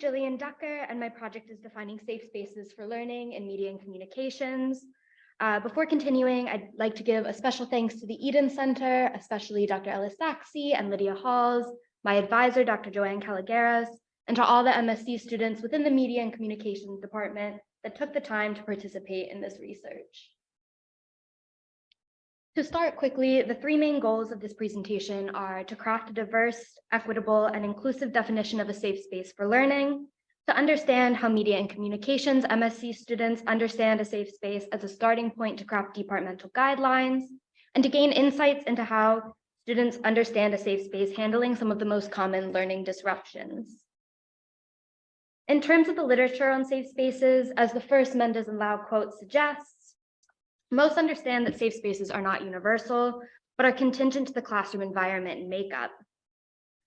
Jillian Ducker, and my project is defining safe spaces for learning in media and communications. Before continuing, I'd like to give a special thanks to the Eden Center, especially Dr. LSE and Lydia Halls, my advisor, Dr. Joanne Caligaras, and to all the MSc students within the Media and Communications Department that took the time to participate in this research. To start quickly, the three main goals of this presentation are to craft a diverse, equitable, and inclusive definition of a safe space for learning, to understand how media and communications MSc students understand a safe space as a starting point to craft departmental guidelines, and to gain insights into how students understand a safe space handling some of the most common learning disruptions. In terms of the literature on safe spaces, as the first Mendes and Lau quote suggests, most understand that safe spaces are not universal, but are contingent to the classroom environment and makeup.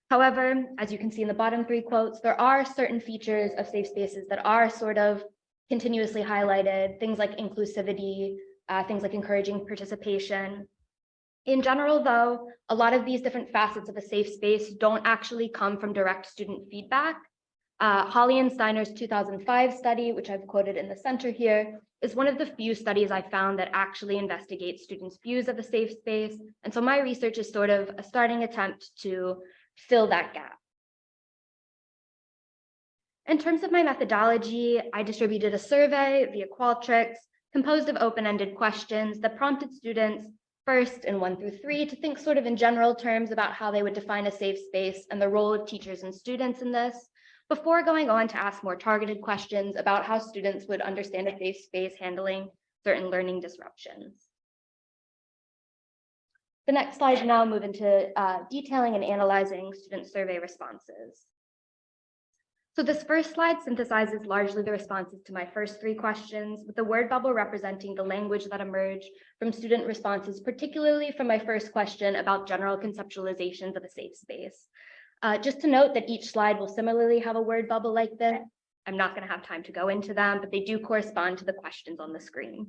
However, as you can see in the bottom three quotes, there are certain features of safe spaces that are sort of continuously highlighted, things like inclusivity, things like encouraging participation. In general, though, a lot of these different facets of a safe space don't actually come from direct student feedback. Holly and Steiner's 2005 study, which I've quoted in the center here, is one of the few studies I found that actually investigates students' views of a safe space. And so my research is sort of a starting attempt to fill that gap. In terms of my methodology, I distributed a survey via Qualtrics composed of open-ended questions that prompted students first in 1 through 3 to think sort of in general terms about how they would define a safe space and the role of teachers and students in this, before going on to ask more targeted questions about how students would understand a safe space handling certain learning disruptions. The next slide now move into detailing and analyzing student survey responses. So this first slide synthesizes largely the responses to my first 3 questions, with the word bubble representing the language that emerged from student responses, particularly from my first question about general conceptualizations of a safe space. Just to note that each slide will similarly have a word bubble like this. I'm not going to have time to go into them, but they do correspond to the questions on the screen.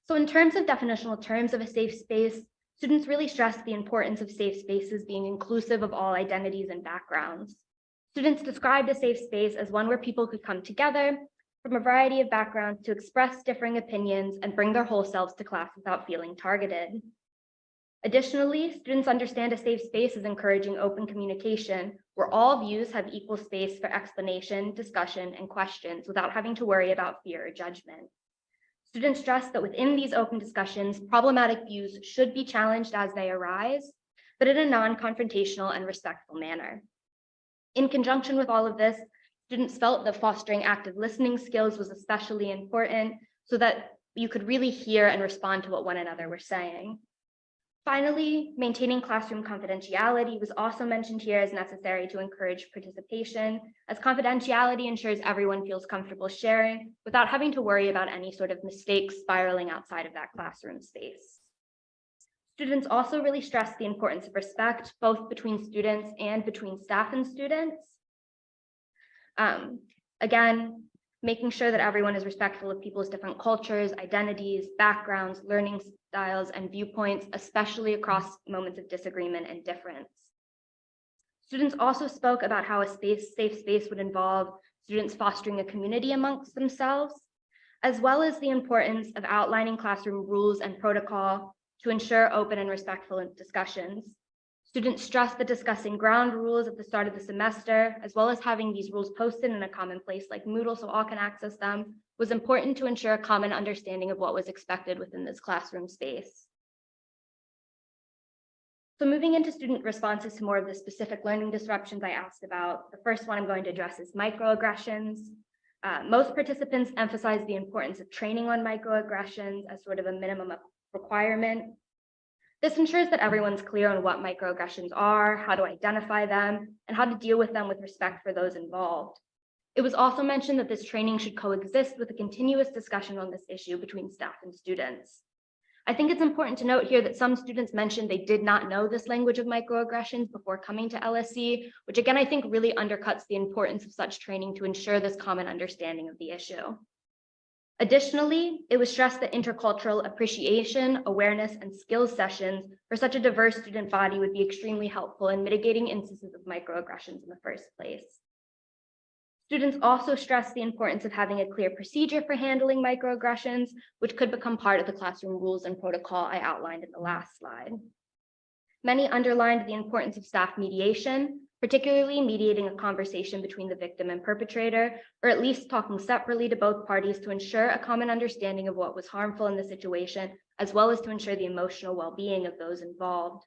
So in terms of definitional terms of a safe space, students really stress the importance of safe spaces being inclusive of all identities and backgrounds. Students described a safe space as one where people could come together from a variety of backgrounds to express differing opinions and bring their whole selves to class without feeling targeted. Additionally, students understand a safe space as encouraging open communication, where all views have equal space for explanation, discussion, and questions without having to worry about fear or judgment. Students stress that within these open discussions, problematic views should be challenged as they arise, but in a non-confrontational and respectful manner. In conjunction with all of this, students felt that fostering active listening skills was especially important so that you could really hear and respond to what one another were saying. Finally, maintaining classroom confidentiality was also mentioned here as necessary to encourage participation, as confidentiality ensures everyone feels comfortable sharing without having to worry about any sort of mistakes spiraling outside of that classroom space. Students also really stress the importance of respect, both between students and between staff and students. Again, making sure that everyone is respectful of people's different cultures, identities, backgrounds, learning styles, and viewpoints, especially across moments of disagreement and difference. Students also spoke about how a safe space would involve students fostering a community amongst themselves, as well as the importance of outlining classroom rules and protocol to ensure open and respectful discussions. Students stressed that discussing ground rules at the start of the semester, as well as having these rules posted in a common place like Moodle so all can access them, was important to ensure a common understanding of what was expected within this classroom space. So moving into student responses to more of the specific learning disruptions I asked about, the first one I'm going to address is microaggressions. Most participants emphasized the importance of training on microaggressions as sort of a minimum requirement. This ensures that everyone's clear on what microaggressions are, how to identify them, and how to deal with them with respect for those involved. It was also mentioned that this training should coexist with a continuous discussion on this issue between staff and students. I think it's important to note here that some students mentioned they did not know this language of microaggressions before coming to LSE, which again, I think really undercuts the importance of such training to ensure this common understanding of the issue. Additionally, it was stressed that intercultural appreciation, awareness, and skills sessions for such a diverse student body would be extremely helpful in mitigating instances of microaggressions in the first place. Students also stressed the importance of having a clear procedure for handling microaggressions, which could become part of the classroom rules and protocol I outlined in the last slide. Many underlined the importance of staff mediation, particularly mediating a conversation between the victim and perpetrator, or at least talking separately to both parties to ensure a common understanding of what was harmful in the situation, as well as to ensure the emotional well-being of those involved.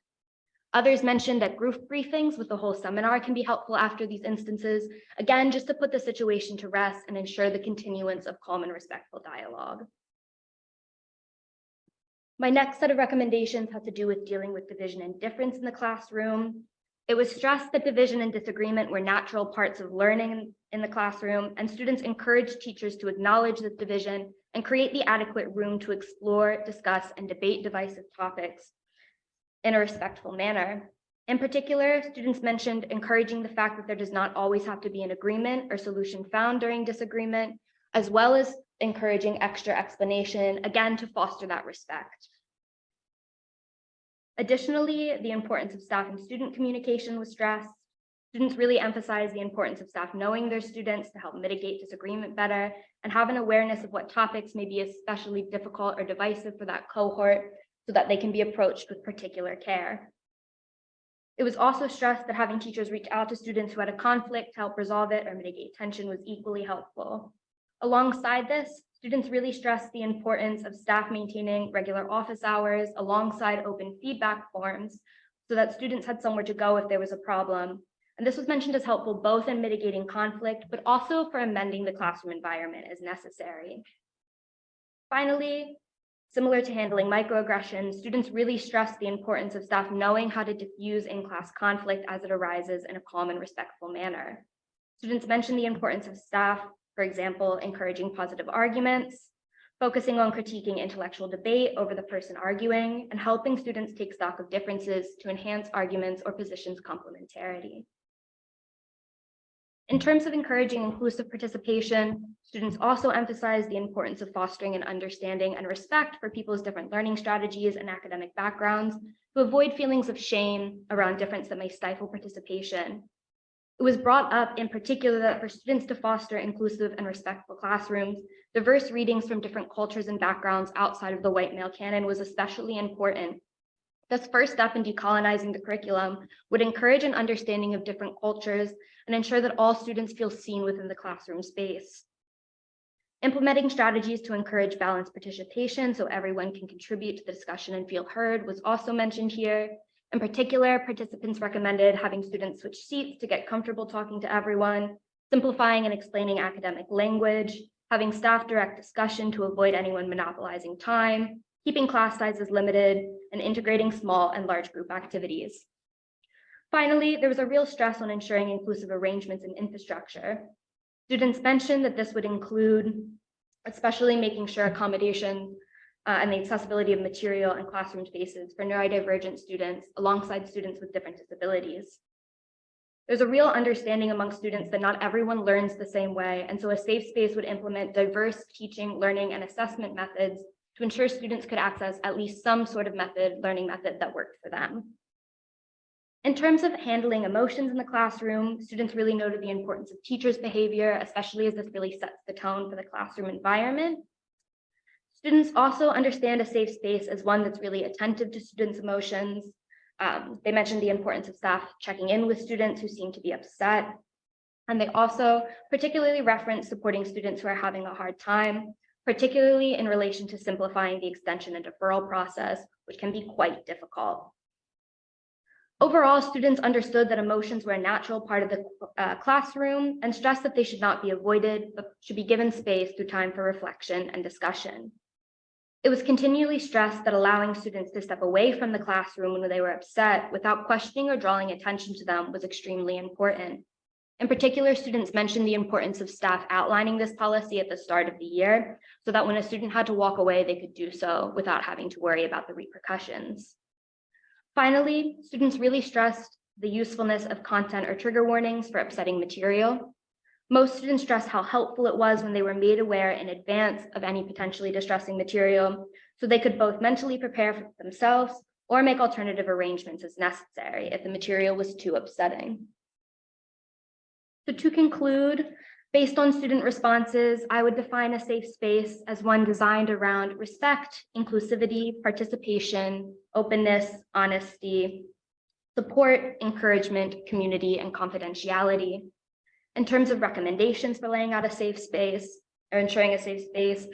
Others mentioned that group briefings with the whole seminar can be helpful after these instances, again, just to put the situation to rest and ensure the continuance of calm and respectful dialogue. My next set of recommendations had to do with dealing with division and difference in the classroom. It was stressed that division and disagreement were natural parts of learning in the classroom, and students encouraged teachers to acknowledge this division and create the adequate room to explore, discuss, and debate divisive topics in a respectful manner. In particular, students mentioned encouraging the fact that there does not always have to be an agreement or solution found during disagreement, as well as encouraging extra explanation, again, to foster that respect. Additionally, the importance of staff and student communication was stressed. Students really emphasized the importance of staff knowing their students to help mitigate disagreement better and have an awareness of what topics may be especially difficult or divisive for that cohort so that they can be approached with particular care. It was also stressed that having teachers reach out to students who had a conflict to help resolve it or mitigate tension was equally helpful. Alongside this, students really stressed the importance of staff maintaining regular office hours alongside open feedback forms so that students had somewhere to go if there was a problem. And this was mentioned as helpful both in mitigating conflict, but also for amending the classroom environment as necessary. Finally, similar to handling microaggressions, students really stressed the importance of staff knowing how to diffuse in-class conflict as it arises in a calm and respectful manner. Students mentioned the importance of staff, for example, encouraging positive arguments, focusing on critiquing intellectual debate over the person arguing, and helping students take stock of differences to enhance arguments or positions' complementarity. In terms of encouraging inclusive participation, students also emphasized the importance of fostering an understanding and respect for people's different learning strategies and academic backgrounds to avoid feelings of shame around difference that may stifle participation. It was brought up in particular that for students to foster inclusive and respectful classrooms, diverse readings from different cultures and backgrounds outside of the white male canon was especially important. This first step in decolonizing the curriculum would encourage an understanding of different cultures and ensure that all students feel seen within the classroom space. Implementing strategies to encourage balanced participation so everyone can contribute to the discussion and feel heard was also mentioned here. In particular, participants recommended having students switch seats to get comfortable talking to everyone, simplifying and explaining academic language, having staff direct discussion to avoid anyone monopolizing time, keeping class sizes limited, and integrating small and large group activities. Finally, there was a real stress on ensuring inclusive arrangements and infrastructure. Students mentioned that this would include especially making sure accommodation and the accessibility of material and classroom spaces for neurodivergent students alongside students with different disabilities. There's a real understanding among students that not everyone learns the same way, and so a safe space would implement diverse teaching, learning, and assessment methods to ensure students could access at least some sort of learning method that worked for them. In terms of handling emotions in the classroom, students really noted the importance of teachers' behavior, especially as this really sets the tone for the classroom environment. Students also understand a safe space as one that's really attentive to students' emotions. They mentioned the importance of staff checking in with students who seem to be upset. And they also particularly reference supporting students who are having a hard time, particularly in relation to simplifying the extension and deferral process, which can be quite difficult. Overall, students understood that emotions were a natural part of the classroom and stressed that they should not be avoided, but should be given space through time for reflection and discussion. It was continually stressed that allowing students to step away from the classroom when they were upset without questioning or drawing attention to them was extremely important. In particular, students mentioned the importance of staff outlining this policy at the start of the year so that when a student had to walk away, they could do so without having to worry about the repercussions. Finally, students really stressed the usefulness of content or trigger warnings for upsetting material. Most students stressed how helpful it was when they were made aware in advance of any potentially distressing material, so they could both mentally prepare for themselves or make alternative arrangements as necessary if the material was too upsetting. So to conclude, Based on student responses, I would define a safe space as one designed around respect, inclusivity, participation, openness, honesty, support, encouragement, community, and confidentiality. In terms of recommendations for laying out a safe space or ensuring a safe space,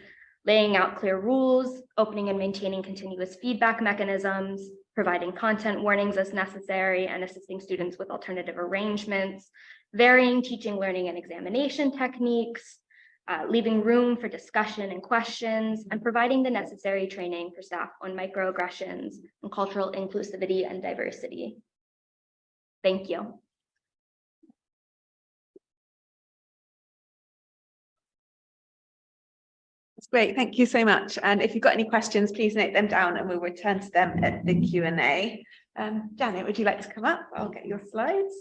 laying out clear rules, opening and maintaining continuous feedback mechanisms, providing content warnings as necessary, and assisting students with alternative arrangements, varying teaching, learning, and examination techniques, leaving room for discussion and questions, and providing the necessary training for staff on microaggressions and cultural inclusivity and diversity. Thank you. That's great, thank you so much. And if you've got any questions, please note them down and we'll return to them at the Q&A. Janet, would you like to come up? I'll get your slides.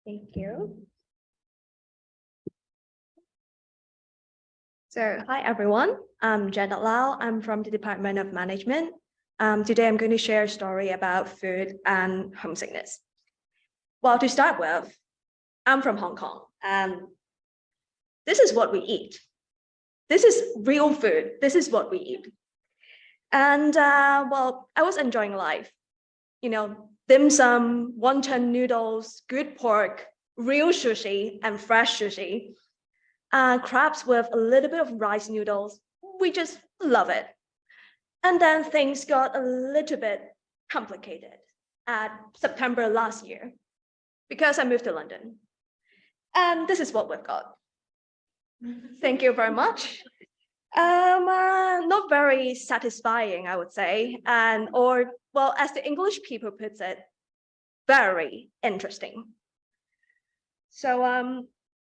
Thank you. So, hi everyone, I'm Janet Lau. I'm from the Department of Management. Today I'm going to share a story about food and homesickness. Well, to start with, I'm from Hong Kong, and this is what we eat. This is real food. This is what we eat. And well, I was enjoying life. You know, dim sum, wonton noodles, good pork, real sushi, and fresh sushi. Crabs with a little bit of rice noodles. We just love it. And then things got a little bit complicated at September last year because I moved to London. And this is what we've got. Thank you very much. Not very satisfying, I would say. Or, well, as the English people puts it, very interesting. So,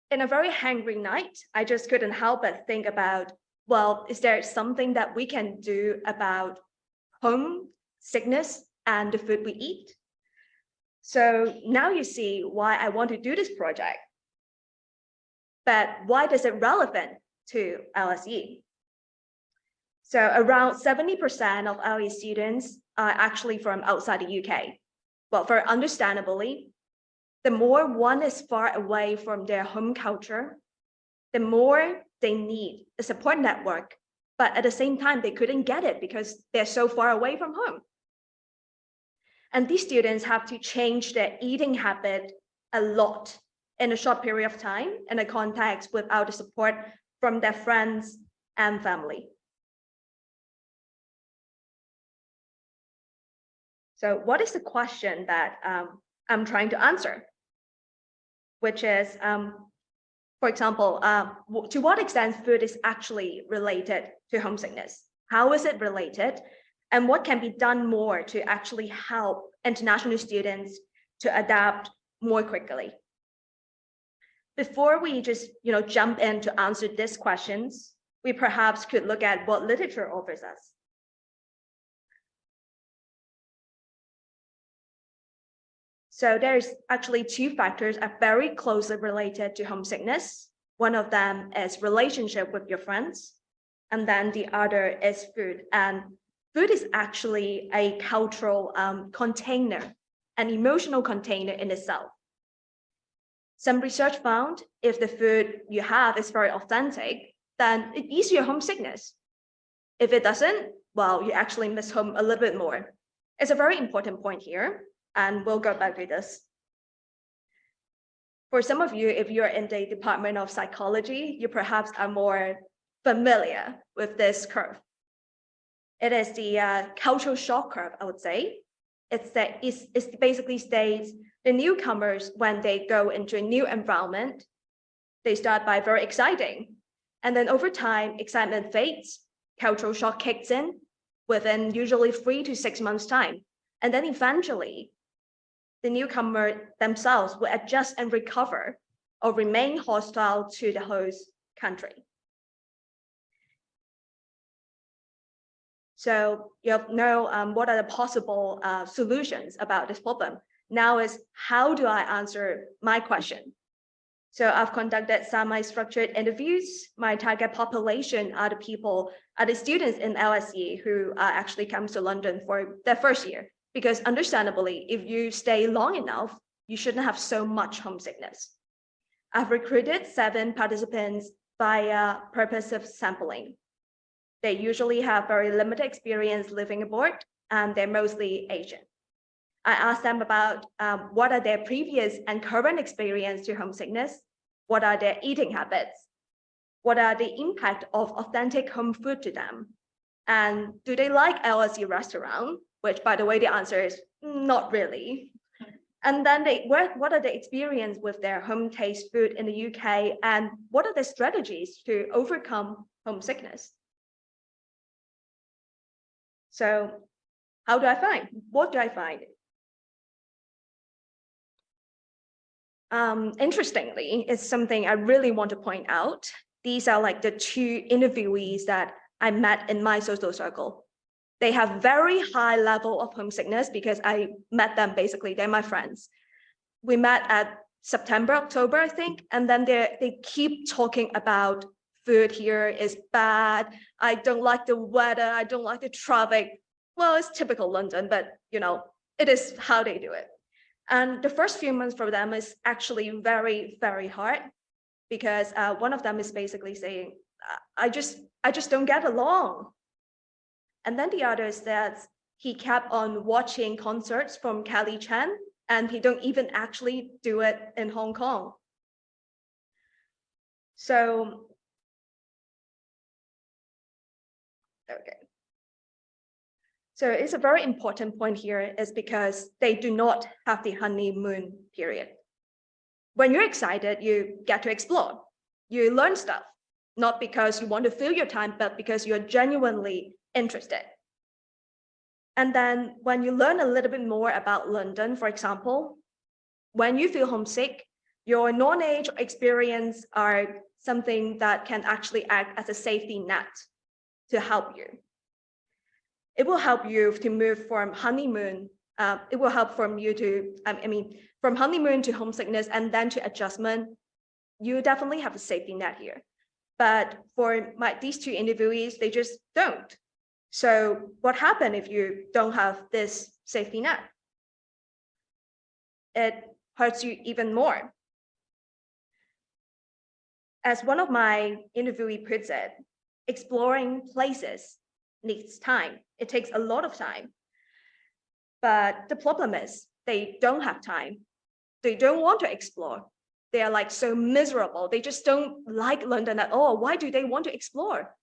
in a very hangry night, I just couldn't help but think about, well, is there something that we can do about homesickness and the food we eat? So now you see why I want to do this project. But why is it relevant to LSE? So around 70% of LSE students are actually from outside the UK. Well, very understandably, the more one is far away from their home culture, the more they need a support network. But at the same time, they couldn't get it because they're so far away from home. And these students have to change their eating habit a lot in a short period of time in a context without the support from their friends and family. So what is the question that I'm trying to answer? Which is, for example, to what extent food is actually related to homesickness? How is it related? And what can be done more to actually help international students to adapt more quickly? Before we just jump in to answer these questions, we perhaps could look at what literature offers us. So there's actually two factors are very closely related to homesickness. One of them is relationship with your friends, and then the other is food. And food is actually a cultural container, an emotional container in itself. Some research found if the food you have is very authentic, then it eases your homesickness. If it doesn't, well, you actually miss home a little bit more. It's a very important point here, and we'll go back to this. For some of you, if you're in the Department of Psychology, you perhaps are more familiar with this curve. It is the cultural shock curve, I would say. It basically states the newcomers, when they go into a new environment, they start by very exciting. And then over time, excitement fades, cultural shock kicks in within usually 3 to 6 months' time. And then eventually, the newcomer themselves will adjust and recover or remain hostile to the host country. So you know what are the possible solutions about this problem. Now is how do I answer my question? So I've conducted semi-structured interviews. My target population are the students in LSE who actually come to London for their first year. Because understandably, if you stay long enough, you shouldn't have so much homesickness. I've recruited 7 participants via purposive sampling. They usually have very limited experience living abroad, and they're mostly Asian. I asked them about what are their previous and current experience to homesickness, what are their eating habits, what are the impact of authentic home food to them, and do they like LSE restaurant, which by the way, the answer is not really. And then what are the experience with their home taste food in the UK, and what are the strategies to overcome homesickness? So what do I find? Interestingly, it's something I really want to point out. These are like the 2 interviewees that I met in my social circle. They have very high level of homesickness because I met them, basically, they're my friends. We met at September, October, I think, and then they keep talking about food here is bad. I don't like the weather. I don't like the traffic. Well, it's typical London, but you know, it is how they do it. And the first few months for them is actually very, very hard because one of them is basically saying, I just don't get along. And then the other is that he kept on watching concerts from Kelly Chan, and he don't even actually do it in Hong Kong. So, okay. So it's a very important point here is because they do not have the honeymoon period. When you're excited, you get to explore, you learn stuff, not because you want to fill your time, but because you're genuinely interested. And then when you learn a little bit more about London, for example, when you feel homesick, your knowledge or experience are something that can actually act as a safety net to help you. It will help you to move from honeymoon. It will help from you to, from honeymoon to homesickness and then to adjustment. You definitely have a safety net here. But for these 2 interviewees, they just don't. So what happens if you don't have this safety net? It hurts you even more. As one of my interviewees puts it, exploring places needs time. It takes a lot of time. But the problem is they don't have time. They don't want to explore. They are like so miserable. They just don't like London at all. Why do they want to explore?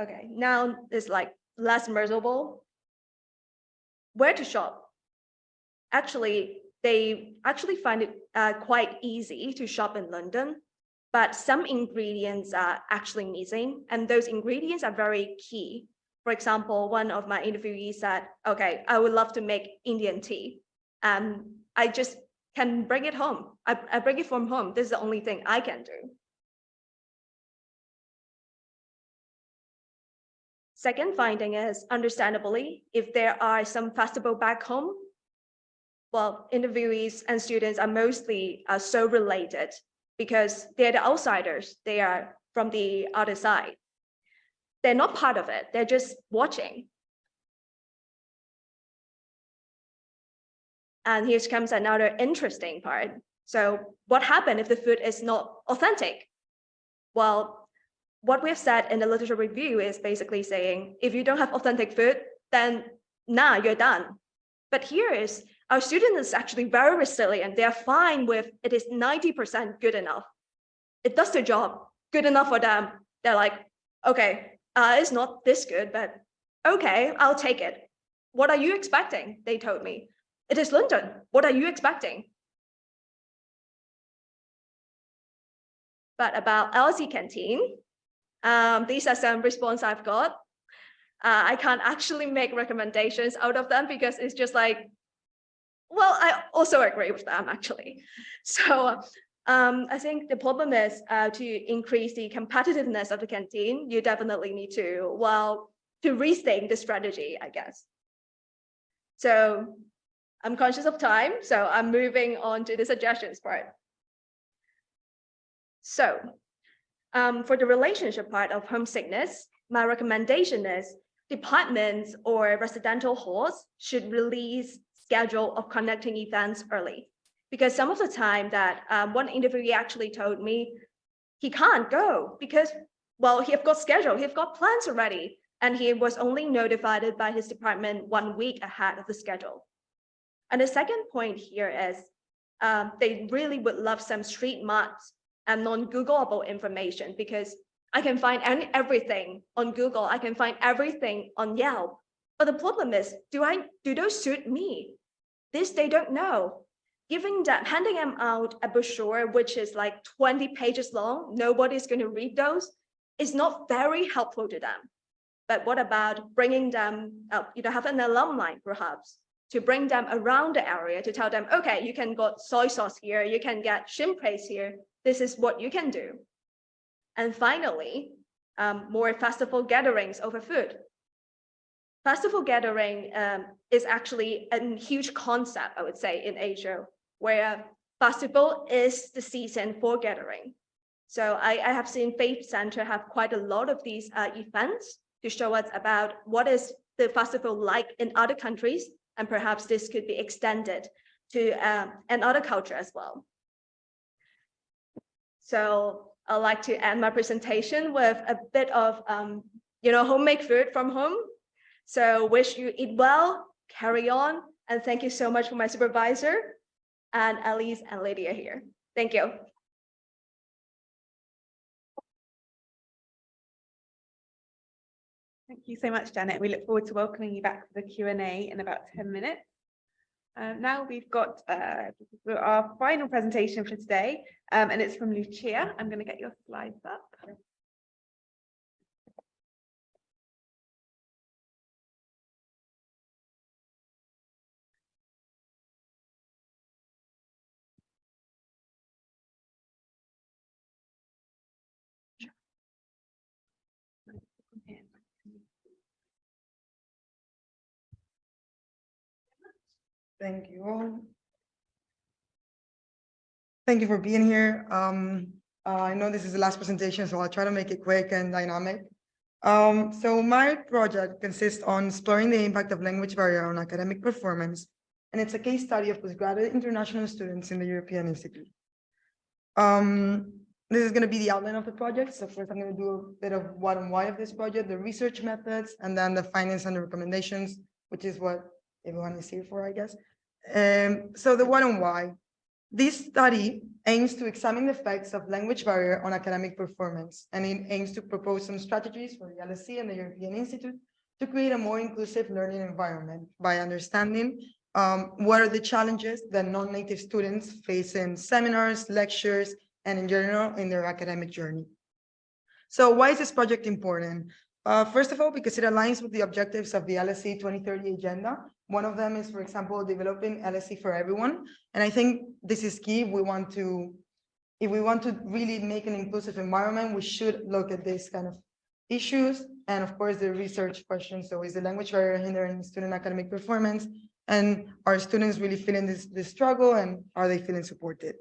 Okay, now it's like less miserable. Where to shop? Actually, they actually find it quite easy to shop in London, but some ingredients are actually missing, and those ingredients are very key. For example, one of my interviewees said, okay, I would love to make Indian tea. I just can bring it home. I bring it from home. This is the only thing I can do. Second finding is, understandably, if there are some festival back home, well, interviewees and students are mostly so related because they're the outsiders. They are from the other side. They're not part of it. They're just watching. And here comes another interesting part. So what happens if the food is not authentic? Well, what we've said in the literature review is basically saying, if you don't have authentic food, then you're done. But here is, our students is actually very resilient. They're fine with it is 90% good enough. It does the job, good enough for them. They're like, okay, it's not this good, but okay, I'll take it. What are you expecting? They told me. It is London. What are you expecting? But about LSE canteen, these are some response I've got. I can't actually make recommendations out of them because it's just like, well, I also agree with them actually. So I think the problem is to increase the competitiveness of the canteen, you definitely need to, well, to restate the strategy, I guess. So I'm conscious of time, so I'm moving on to the suggestions part. So for the relationship part of homesickness, my recommendation is departments or residential halls should release schedule of connecting events early. Because some of the time that one interviewee actually told me he can't go because, well, he's got schedule, he's got plans already, and he was only notified by his department 1 week ahead of the schedule. And the second point here is they really would love some street maps and non-Googleable information, because I can find everything on Google, I can find everything on Yelp. But the problem is, do those suit me? This they don't know. Handing them out a brochure, which is like 20 pages long, nobody's going to read those, is not very helpful to them. But what about bringing them up, have an alumni perhaps, to bring them around the area to tell them, okay, you can get soy sauce here, you can get shrimp paste here, this is what you can do. And finally, more festival gatherings over food. Festival gathering is actually a huge concept, I would say, in Asia, where festival is the season for gathering. So I have seen Faith Center have quite a lot of these events to show us about what is the festival like in other countries, and perhaps this could be extended to another culture as well. So I'd like to end my presentation with a bit of homemade food from home. So wish you eat well, carry on, and thank you so much for my supervisor and Elise and Lydia here. Thank you. Thank you so much, Janet. We look forward to welcoming you back for the Q&A in about 10 minutes. Now we've got our final presentation for today, and it's from Lucia. I'm going to get your slides up. Thank you all. Thank you for being here. I know this is the last presentation, so I'll try to make it quick and dynamic. So my project consists on exploring the impact of language barrier on academic performance, and it's a case study of postgraduate international students in the European Institute. This is going to be the outline of the project. So first I'm going to do a bit of what and why of this project, the research methods, and then the findings and the recommendations, which is what everyone is here for, I guess. So the what and why. This study aims to examine the effects of language barrier on academic performance, and it aims to propose some strategies for the LSE and the European Institute to create a more inclusive learning environment by understanding what are the challenges that non-native students face in seminars, lectures, and in general in their academic journey. So why is this project important? First of all, because it aligns with the objectives of the LSE 2030 agenda. One of them is, for example, developing LSE for everyone. And I think this is key. If we want to really make an inclusive environment, we should look at this kind of issues. And of course, the research question. So is the language barrier hindering student academic performance? And are students really feeling this struggle, and are they feeling supported?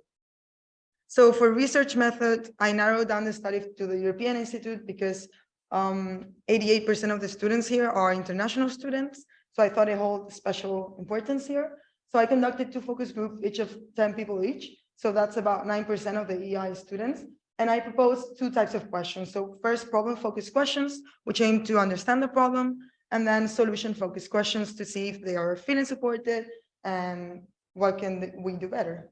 So for research method, I narrowed down the study to the European Institute because 88% of the students here are international students. So I thought it holds special importance here. So I conducted 2 focus groups, each of 10 people each. So that's about 9% of the EI students. And I proposed 2 types of questions. So first, problem-focused questions, which aim to understand the problem, and then solution-focused questions to see if they are feeling supported and what can we do better.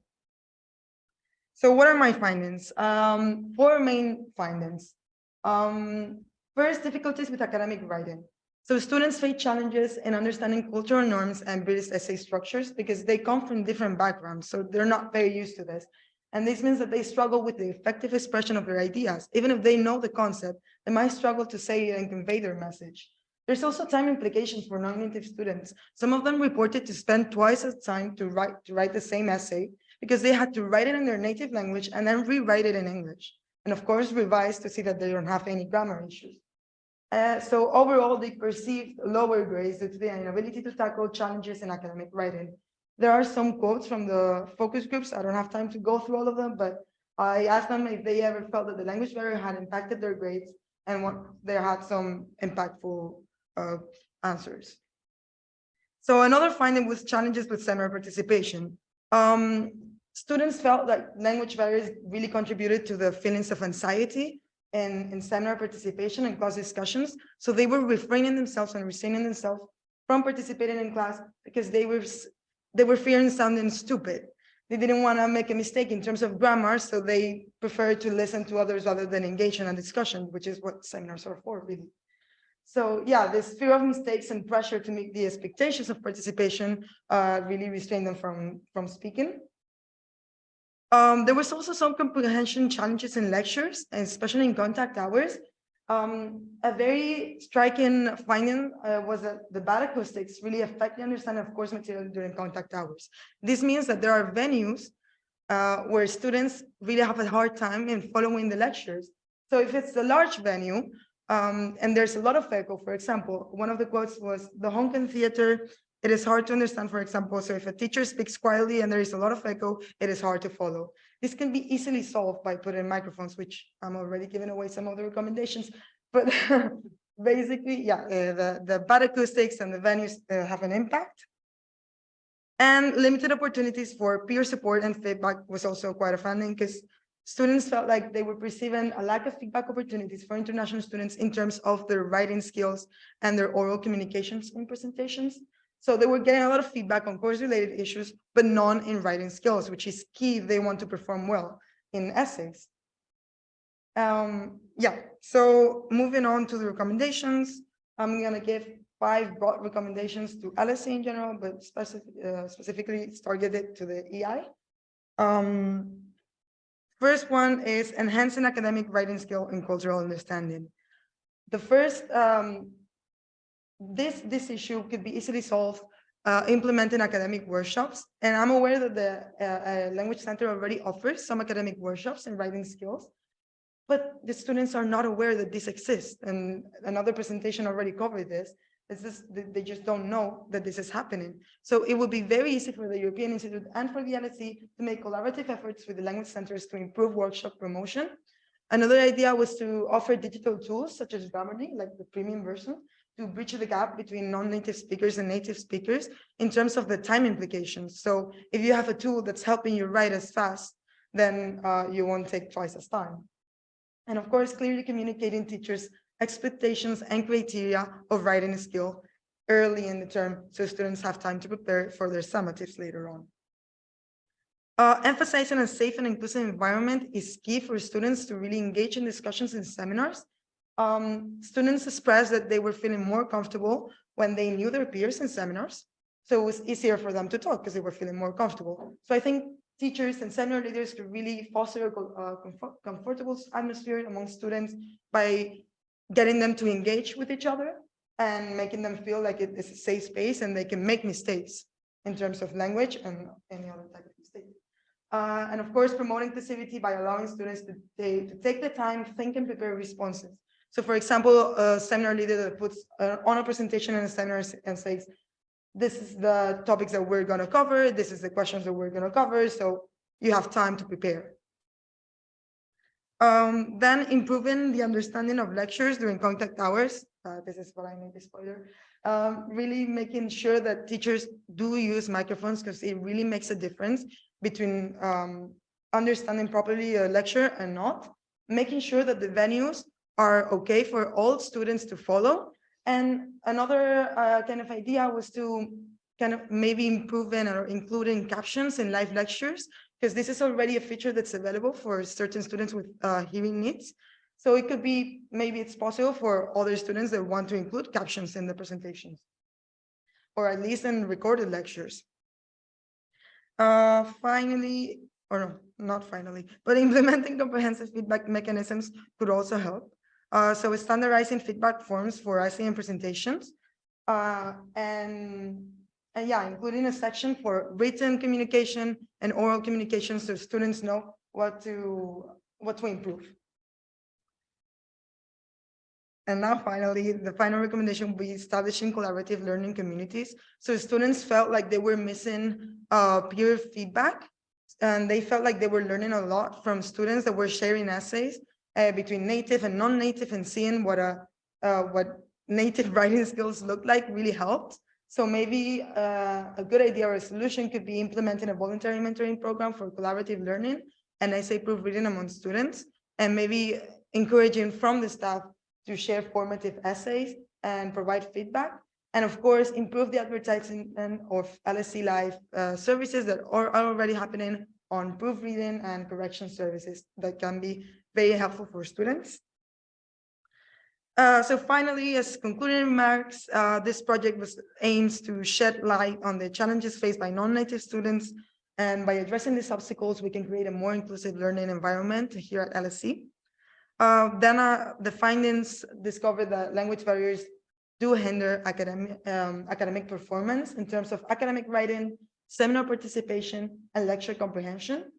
So what are my findings? 4 main findings. First, difficulties with academic writing. So students face challenges in understanding cultural norms and British essay structures because they come from different backgrounds, so they're not very used to this. And this means that they struggle with the effective expression of their ideas. Even if they know the concept, they might struggle to say it and convey their message. There's also time implications for non-native students. Some of them reported to spend twice as time to write the same essay because they had to write it in their native language and then rewrite it in English. And of course, revise to see that they don't have any grammar issues. So overall, they perceived lower grades due to the inability to tackle challenges in academic writing. There are some quotes from the focus groups. I don't have time to go through all of them, but I asked them if they ever felt that the language barrier had impacted their grades and what they had some impactful answers. So another finding was challenges with seminar participation. Students felt like language barriers really contributed to the feelings of anxiety in seminar participation and class discussions. So they were refraining themselves and restraining themselves from participating in class because they were fearing sounding stupid. They didn't want to make a mistake in terms of grammar, so they preferred to listen to others rather than engage in a discussion, which is what seminars are for, really. So yeah, this fear of mistakes and pressure to meet the expectations of participation really restrained them from speaking. There was also some comprehension challenges in lectures, especially in contact hours. A very striking finding was that the bad acoustics really affect the understanding of course material during contact hours. This means that there are venues where students really have a hard time in following the lectures. So if it's a large venue and there's a lot of echo, for example, one of the quotes was, "The Honken Theater, it is hard to understand," for example. So if a teacher speaks quietly and there is a lot of echo, it is hard to follow. This can be easily solved by putting microphones, which I'm already giving away some of the recommendations. But basically, yeah, the bad acoustics and the venues have an impact. And limited opportunities for peer support and feedback was also quite a finding, because students felt like they were perceiving a lack of feedback opportunities for international students in terms of their writing skills and their oral communications in presentations. So they were getting a lot of feedback on course-related issues, but none in writing skills, which is key if they want to perform well in essays. Yeah, so moving on to the recommendations, I'm gonna give 5 broad recommendations to LSE in general, but specifically it's targeted to the EI. First one is enhancing academic writing skill and cultural understanding. The first, this issue could be easily solved implementing academic workshops. And I'm aware that the Language Center already offers some academic workshops in writing skills, but the students are not aware that this exists. And another presentation already covered this. They just don't know that this is happening. So it would be very easy for the European Institute and for the LSE to make collaborative efforts with the language centers to improve workshop promotion. Another idea was to offer digital tools such as Grammarly, like the premium version, to bridge the gap between non-native speakers and native speakers in terms of the time implications. So if you have a tool that's helping you write as fast, then you won't take twice as time. And of course, clearly communicating teachers' expectations and criteria of writing skill early in the term, so students have time to prepare for their summatives later on. Emphasizing a safe and inclusive environment is key for students to really engage in discussions and seminars. Students expressed that they were feeling more comfortable when they knew their peers in seminars. So it was easier for them to talk because they were feeling more comfortable. So I think teachers and seminar leaders could really foster a comfortable atmosphere among students by getting them to engage with each other and making them feel like it is a safe space and they can make mistakes in terms of language and any other type of mistake. And of course, promoting inclusivity by allowing students to take the time, think and prepare responses. So for example, a seminar leader that puts on a presentation in a seminar and says, this is the topics that we're going to cover, this is the questions that we're going to cover, so you have time to prepare. Then improving the understanding of lectures during contact hours. This is what I made the spoiler. Really making sure that teachers do use microphones, because it really makes a difference between understanding properly a lecture and not. Making sure that the venues are okay for all students to follow. And another kind of idea was to kind of maybe improving or including captions in live lectures, because this is already a feature that's available for certain students with hearing needs. So it could be, maybe it's possible for other students that want to include captions in the presentations, or at least in recorded lectures. Finally, or no, not finally, but implementing comprehensive feedback mechanisms could also help. So standardizing feedback forms for essay and presentations, and And yeah, including a section for written communication and oral communication so students know what to improve. And now finally, the final recommendation will be establishing collaborative learning communities. So students felt like they were missing peer feedback, and they felt like they were learning a lot from students that were sharing essays between native and non-native, and seeing what native writing skills look like really helped. So maybe a good idea or a solution could be implementing a voluntary mentoring program for collaborative learning and essay proofreading among students, and maybe encouraging from the staff to share formative essays and provide feedback. And of course, improve the advertising of LSE Live services that are already happening on proofreading and correction services that can be very helpful for students. So finally, as concluding remarks, this project aims to shed light on the challenges faced by non-native students, and by addressing these obstacles, we can create a more inclusive learning environment here at LSE. The findings discovered that language barriers do hinder academic performance in terms of academic writing, seminar participation, and lecture comprehension.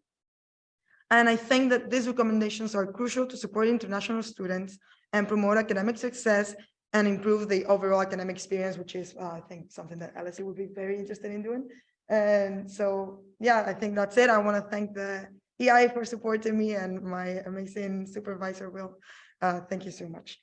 And I think that these recommendations are crucial to support international students and promote academic success and improve the overall academic experience, which is, I think, something that LSE would be very interested in doing. And so, yeah, I think that's it. I want to thank the EI for supporting me and my amazing supervisor, Will. Thank you so much.